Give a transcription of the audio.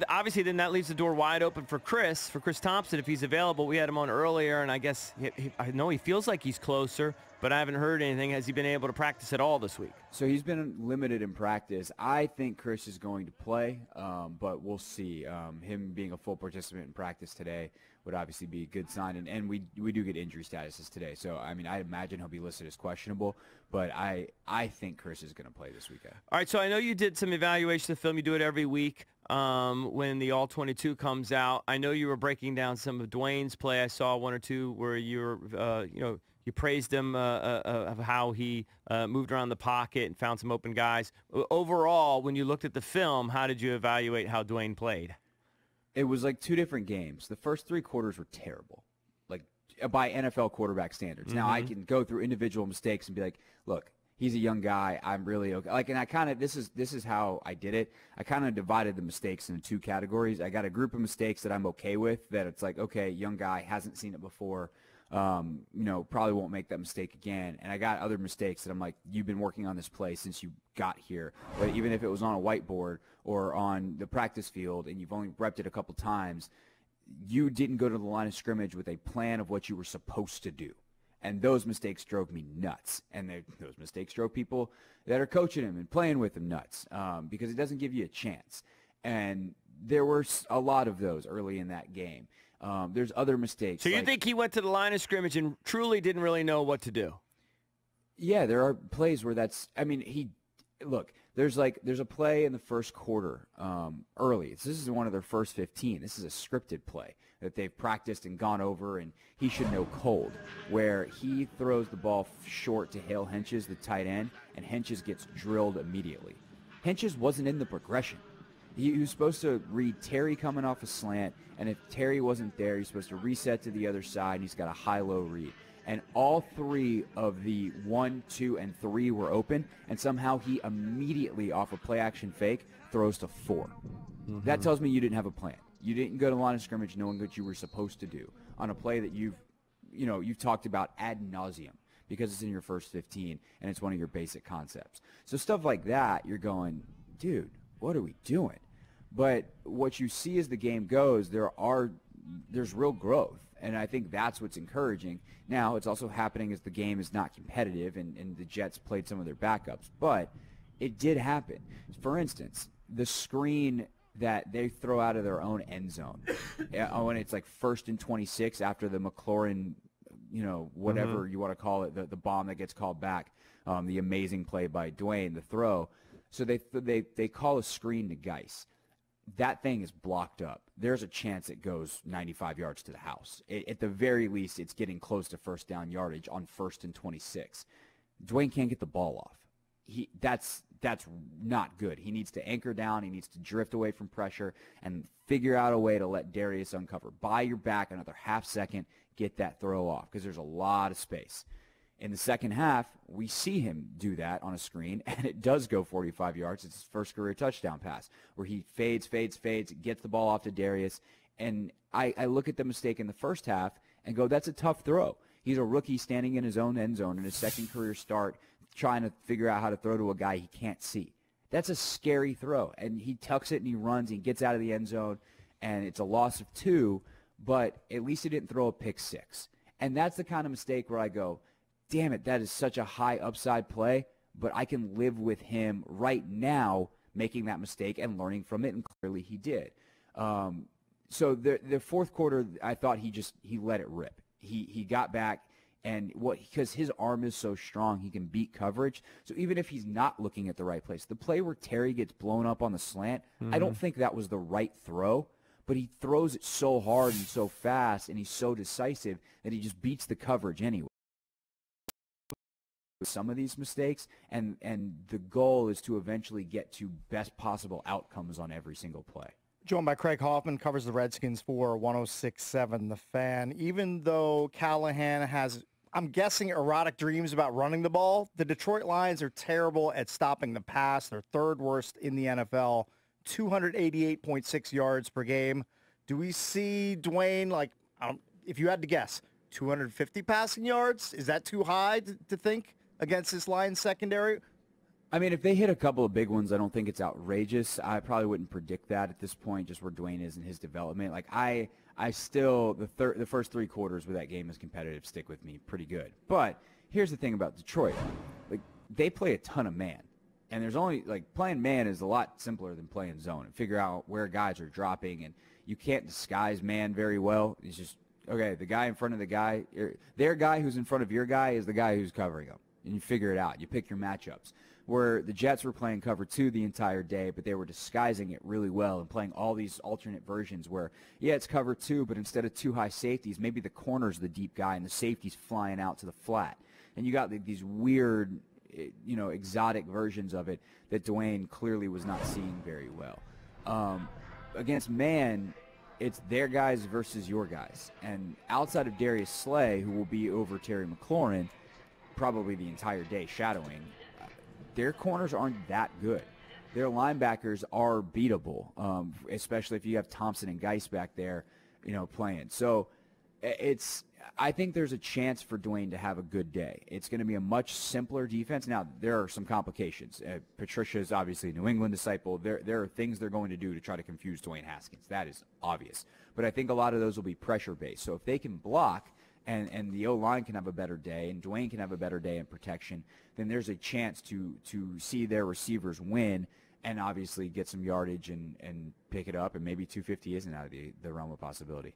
obviously then that leaves the door wide open for Chris Thompson if he's available. We had him on earlier, and I guess I know he feels like he's closer, but I haven't heard anything. Has he been able to practice at all this week? So he's been limited in practice. I think Chris is going to play, but we'll see. Him being a full participant in practice today would obviously be a good sign, and we do get injury statuses today. So, I mean, I imagine he'll be listed as questionable, but I think Chris is going to play this weekend. All right, so I know you did some evaluation of film. You do it every week when the All-22 comes out. I know you were breaking down some of Dwayne's play. I saw one or two where you were, you praised him of how he moved around the pocket and found some open guys. Overall, when you looked at the film, how did you evaluate how Dwayne played? It was like two different games. The first three quarters were terrible, like by NFL quarterback standards. Now, I can go through individual mistakes and be like, look, he's a young guy. I'm really okay. Like, and I kind of, this is how I did it. I kind of divided the mistakes into two categories. I got a group of mistakes that I'm okay with, that it's like, okay, young guy, hasn't seen it before. Probably won't make that mistake again. And I got other mistakes that I'm like, you've been working on this play since you got here. But even if it was on a whiteboard or on the practice field and you've only repped it a couple times, you didn't go to the line of scrimmage with a plan of what you were supposed to do. And those mistakes drove me nuts. And those mistakes drove people that are coaching him and playing with him nuts, because it doesn't give you a chance. And there were a lot of those early in that game. There's other mistakes. So you think he went to the line of scrimmage and truly didn't really know what to do? Yeah, there are plays where look, there's a play in the first quarter early. This is one of their first 15. This is a scripted play that they've practiced and gone over, and he should know cold, where he throws the ball short to Hale Henches, the tight end, and Henches gets drilled immediately. Henches wasn't in the progression. He was supposed to read Terry coming off a slant, and if Terry wasn't there, he's supposed to reset to the other side, and he's got a high-low read. And all three of the 1, 2, and 3 were open, and somehow he immediately, off a play-action fake, throws to 4. That tells me you didn't have a plan. You didn't go to the line of scrimmage knowing what you were supposed to do on a play that you've talked about ad nauseum because it's in your first 15, and it's one of your basic concepts. So stuff like that, you're going, dude, what are we doing? But what you see as the game goes, there's real growth, and I think that's what's encouraging. Now, it's also happening as the game is not competitive, and the Jets played some of their backups, but it did happen. For instance, the screen that they throw out of their own end zone, when it's like 1st and 26 after the McLaurin, whatever you want to call it, the bomb that gets called back, the amazing play by Dwayne, the throw. So they call a screen to Geis. That thing is blocked up. There's a chance it goes 95 yards to the house. At the very least, it's getting close to first down yardage on 1st and 26. Dwayne can't get the ball off. That's not good. He needs to anchor down. He needs to drift away from pressure and figure out a way to let Darius uncover. Buy your back another half second, get that throw off, because there's a lot of space. In the second half, we see him do that on a screen, and it does go 45 yards. It's his first career touchdown pass, where he fades, gets the ball off to Darius. And I look at the mistake in the first half and go, that's a tough throw. He's a rookie standing in his own end zone in his second career start, trying to figure out how to throw to a guy he can't see. That's a scary throw. And he tucks it and he runs and gets out of the end zone, and it's a loss of 2, but at least he didn't throw a pick 6. And that's the kind of mistake where I go, damn it, that is such a high upside play, but I can live with him right now making that mistake and learning from it, and clearly he did. So the fourth quarter, I thought he let it rip. He got back, and because his arm is so strong, he can beat coverage. So even if he's not looking at the right place, the play where Terry gets blown up on the slant, I don't think that was the right throw, but he throws it so hard and so fast, and he's so decisive that he just beats the coverage anyway. Some of these mistakes, and the goal is to eventually get to best possible outcomes on every single play. Joined by Craig Hoffman, covers the Redskins for 106.7 The Fan. Even though Callahan has, I'm guessing, erotic dreams about running the ball, the Detroit Lions are terrible at stopping the pass. They're third worst in the NFL, 288.6 yards per game. Do we see Dwayne, if you had to guess, 250 passing yards? Is that too high to think against this Lions secondary? I mean, if they hit a couple of big ones, I don't think it's outrageous. I probably wouldn't predict that at this point, just where Dwayne is in his development. Like, I still, the first 3 quarters where that game is competitive stick with me pretty good. But here's the thing about Detroit. Like, they play a ton of man. And there's only, like, playing man is a lot simpler than playing zone. And figure out where guys are dropping. And you can't disguise man very well. It's just, okay, the guy in front of the guy, their guy who's in front of your guy is the guy who's covering him. And you figure it out. You pick your matchups. Where the Jets were playing cover 2 the entire day, but they were disguising it really well and playing all these alternate versions where, yeah, it's cover 2, but instead of 2 high safeties, maybe the corner's the deep guy and the safety's flying out to the flat. And you got these weird, exotic versions of it that Dwayne clearly was not seeing very well. Against man, it's their guys versus your guys. And outside of Darius Slay, who will be over Terry McLaurin probably the entire day shadowing, their corners aren't that good. Their linebackers are beatable, especially if you have Thompson and Geis back there, playing. So I think there's a chance for Dwayne to have a good day. It's going to be a much simpler defense. Now, there are some complications. Patricia is obviously a New England disciple. There are things they're going to do to try to confuse Dwayne Haskins. That is obvious. But I think a lot of those will be pressure-based. So if they can block and the O-line can have a better day and Dwayne can have a better day in protection, then there's a chance to see their receivers win and obviously get some yardage and pick it up, and maybe 250 isn't out of the realm of possibility.